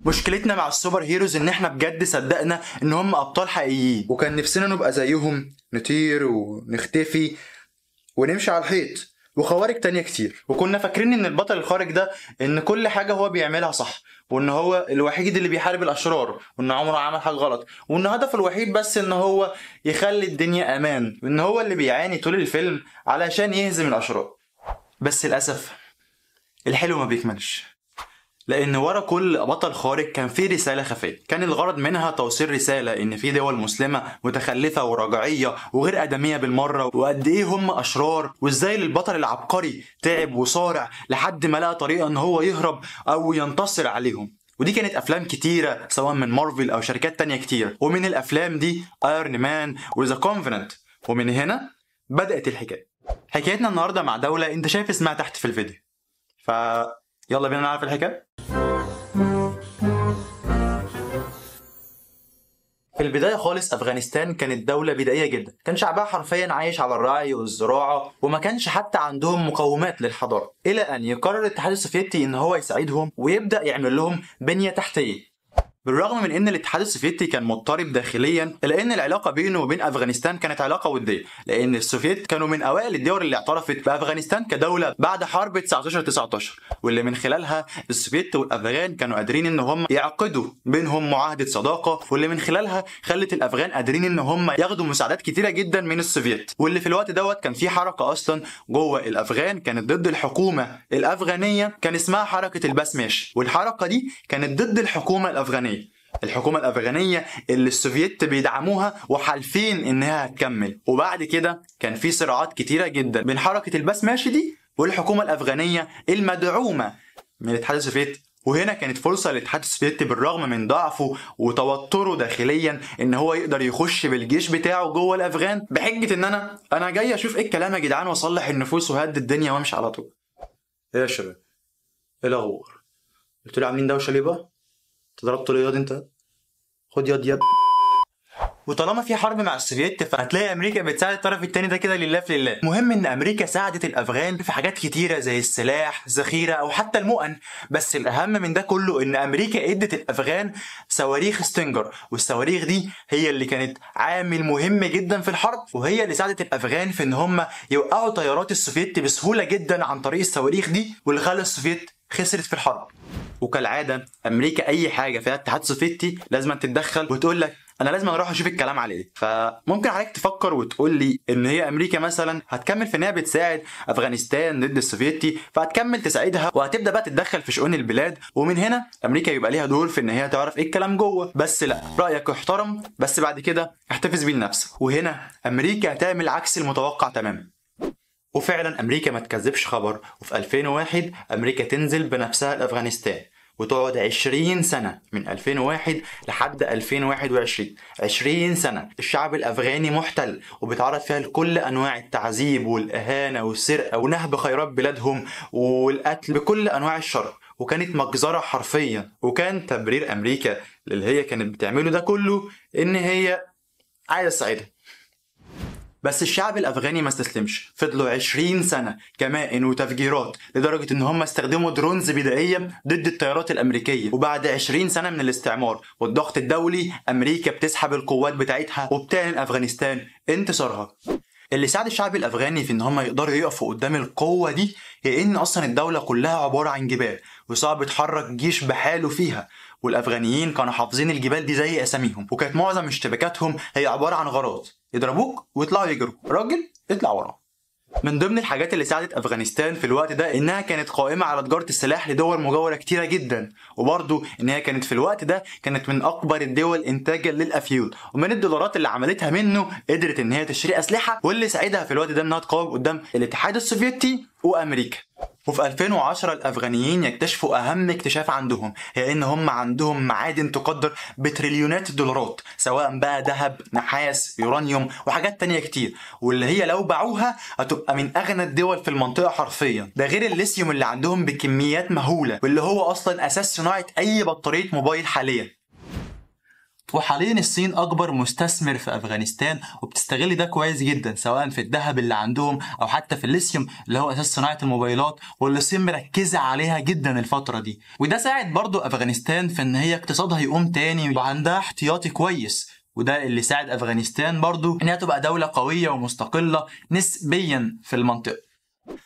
مشكلتنا مع السوبر هيروز ان احنا بجد صدقنا ان هم ابطال حقيقيين، وكان نفسنا نبقى زيهم، نطير ونختفي ونمشي على الحيط وخوارق تانية كتير. وكنا فاكرين ان البطل الخارق ده ان كل حاجة هو بيعملها صح، وان هو الوحيد اللي بيحارب الاشرار، وان عمره عمل حاجة غلط، وان هدفه الوحيد بس ان هو يخلي الدنيا امان، وان هو اللي بيعاني طول الفيلم علشان يهزم الاشرار. بس للاسف الحلو ما بيكملش، لان ورا كل بطل خارق كان في رساله خفيه، كان الغرض منها توصيل رساله ان في دول مسلمه متخلفه ورجعيه وغير ادميه بالمره، وقد ايه هم اشرار، وازاي البطل العبقري تعب وصارع لحد ما لقى طريقه ان هو يهرب او ينتصر عليهم. ودي كانت افلام كتيره سواء من مارفل او شركات تانية كتير، ومن الافلام دي ايرون مان وذا كونفننت. ومن هنا بدات الحكايه. حكايتنا النهارده مع دوله انت شايف اسمها تحت في الفيديو، يلا بينا نعرف الحكايه. في البداية خالص أفغانستان كانت دولة بدائية جدا، كان شعبها حرفيا عايش على الرعي والزراعة، وما كانش حتى عندهم مقومات للحضارة، إلى أن يقرر الاتحاد السوفيتي إن هو يساعدهم ويبدأ يعمل لهم بنية تحتية. بالرغم من ان الاتحاد السوفيتي كان مضطرب داخليا، الا ان العلاقه بينه وبين افغانستان كانت علاقه وديه، لان السوفيت كانوا من اوائل الدول اللي اعترفت بافغانستان كدوله بعد حرب 1919، واللي من خلالها السوفيت والافغان كانوا قادرين ان هم يعقدوا بينهم معاهده صداقه، واللي من خلالها خلت الافغان قادرين ان هم ياخدوا مساعدات كتيره جدا من السوفيت. واللي في الوقت دوت كان في حركه اصلا جوه الافغان كانت ضد الحكومه الافغانيه، كان اسمها حركه البسماش، والحركه دي كانت ضد الحكومه الافغانيه اللي السوفيت بيدعموها وحالفين انها هتكمل. وبعد كده كان في صراعات كتيره جدا بين حركه البسماشي دي والحكومه الافغانيه المدعومه من الاتحاد السوفيتي. وهنا كانت فرصه للاتحاد السوفيتي بالرغم من ضعفه وتوتره داخليا ان هو يقدر يخش بالجيش بتاعه جوه الافغان، بحجه ان انا جاي اشوف ايه الكلام يا جدعان واصلح النفوس وهدي الدنيا وامشي على طول. ايه يا شباب، ايه الاخبار؟ قلت له عاملين دوشه ليه بقى؟ ضربت الياض انت، خد ياض. وطالما في حرب مع السوفيت فهتلاقي امريكا بتساعد الطرف التاني ده كده لله في لله. المهم ان امريكا ساعدت الافغان في حاجات كتيره زي السلاح، ذخيره، او حتى المؤن. بس الاهم من ده كله ان امريكا ادت الافغان صواريخ ستينجر، والصواريخ دي هي اللي كانت عامل مهم جدا في الحرب، وهي اللي ساعدت الافغان في ان هم يوقعوا طيارات السوفيت بسهوله جدا عن طريق الصواريخ دي، واللي خلى السوفيت خسرت في الحرب. وكالعاده امريكا اي حاجه فيها الاتحاد السوفيتي لازم تتدخل وتقول لك انا لازم اروح اشوف الكلام عليه. فممكن عليك تفكر وتقول لي ان هي امريكا مثلا هتكمل في انها بتساعد افغانستان ضد السوفيتي، فهتكمل تساعدها وهتبدا بقى تتدخل في شؤون البلاد، ومن هنا امريكا يبقى ليها دور في ان هي تعرف ايه الكلام جوه. بس لا، رايك احترم، بس بعد كده احتفظ بيه لنفسك. وهنا امريكا هتعمل عكس المتوقع تماما. وفعلا امريكا ما تكذبش خبر، وفي 2001 امريكا تنزل بنفسها لافغانستان وتقعد 20 سنة من 2001 لحد 2021. 20 سنة الشعب الأفغاني محتل وبيتعرض فيها لكل أنواع التعذيب والإهانة والسرقة ونهب خيرات بلادهم والقتل بكل أنواع الشر، وكانت مجزرة حرفيا. وكان تبرير أمريكا اللي هي كانت بتعمله ده كله إن هي عايزة تساعدها. بس الشعب الافغاني ما استسلمش، فضلوا 20 سنه كمائن وتفجيرات لدرجه ان هم استخدموا درونز بدائيه ضد الطيارات الامريكيه. وبعد 20 سنه من الاستعمار والضغط الدولي امريكا بتسحب القوات بتاعتها وبتعلن افغانستان انتصارها. اللي ساعد الشعب الافغاني في ان هم يقدروا يقفوا قدام القوه دي هي ان اصلا الدوله كلها عباره عن جبال وصعب تحرك جيش بحاله فيها، والافغانيين كانوا حافظين الجبال دي زي اساميهم، وكانت معظم اشتباكاتهم هي عباره عن غارات، يضربوك ويطلعوا يجروا، راجل اطلع وراه. من ضمن الحاجات اللي ساعدت افغانستان في الوقت ده انها كانت قائمه على تجاره السلاح لدول مجاوره كتيره جدا، وبرضه ان هي كانت في الوقت ده كانت من اكبر الدول انتاجا للافيون، ومن الدولارات اللي عملتها منه قدرت ان هي تشتري اسلحه، واللي ساعدها في الوقت ده انها تقاوم قدام الاتحاد السوفيتي وامريكا. وفي 2010 الافغانيين يكتشفوا اهم اكتشاف عندهم، هي ان هم عندهم معادن تقدر بتريليونات الدولارات، سواء بقى ذهب، نحاس، يورانيوم وحاجات تانية كتير، واللي هي لو باعوها هتبقى من اغنى الدول في المنطقه حرفيا. ده غير الليثيوم اللي عندهم بكميات مهوله، واللي هو اصلا اساس صناعه اي بطاريه موبايل حاليا. وحاليا الصين أكبر مستثمر في أفغانستان وبتستغل ده كويس جدا، سواء في الذهب اللي عندهم أو حتى في الليثيوم اللي هو أساس صناعة الموبايلات، واللي الصين مركزة عليها جدا الفترة دي. وده ساعد برضو أفغانستان في إن هي اقتصادها يقوم تاني وعندها احتياطي كويس، وده اللي ساعد أفغانستان برضو إنها تبقى دولة قوية ومستقلة نسبيا في المنطقة.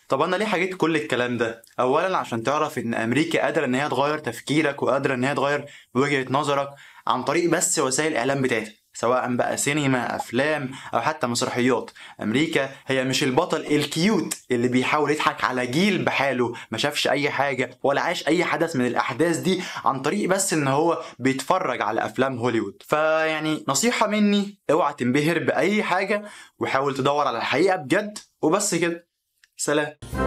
طب انا ليه حكيت كل الكلام ده؟ اولا عشان تعرف ان امريكا قادره ان هي تغير تفكيرك وقادره ان هي تغير وجهه نظرك عن طريق بس وسائل الاعلام بتاعتها، سواء بقى سينما، افلام، او حتى مسرحيات. امريكا هي مش البطل الكيوت اللي بيحاول يضحك على جيل بحاله ما شافش اي حاجه ولا عاش اي حدث من الاحداث دي عن طريق بس ان هو بيتفرج على افلام هوليوود. فيعني نصيحه مني، اوعى تنبهر باي حاجه وحاول تدور على الحقيقه بجد، وبس كده. سلام.